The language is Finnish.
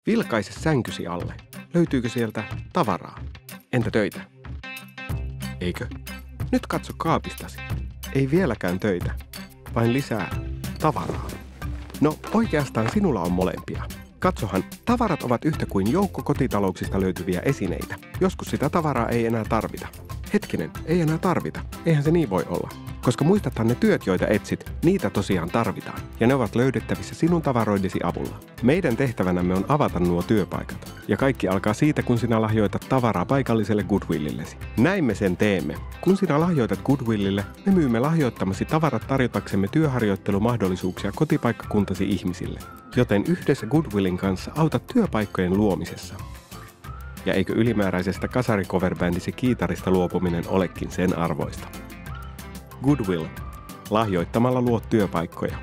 Vilkaise sänkysi alle. Löytyykö sieltä tavaraa? Entä töitä? Eikö? Nyt katso kaapistasi. Ei vieläkään töitä, vain lisää tavaraa. No, oikeastaan sinulla on molempia. Katsohan, tavarat ovat yhtä kuin joukko kotitalouksista löytyviä esineitä. Joskus sitä tavaraa ei enää tarvita. Hetkinen, ei enää tarvita. Eihän se niin voi olla. Koska muistathan ne työt, joita etsit, niitä tosiaan tarvitaan. Ja ne ovat löydettävissä sinun tavaroidesi avulla. Meidän tehtävänämme on avata nuo työpaikat. Ja kaikki alkaa siitä, kun sinä lahjoitat tavaraa paikalliselle Goodwillillesi. Näin me sen teemme. Kun sinä lahjoitat Goodwillille, me myymme lahjoittamasi tavarat tarjotaksemme työharjoittelumahdollisuuksia kotipaikkakuntasi ihmisille. Joten yhdessä Goodwillin kanssa autat työpaikkojen luomisessa. Ja eikö ylimääräisestä kasarikoverbändisi kiitarista luopuminen olekin sen arvoista? Goodwill. Lahjoittamalla luot työpaikkoja.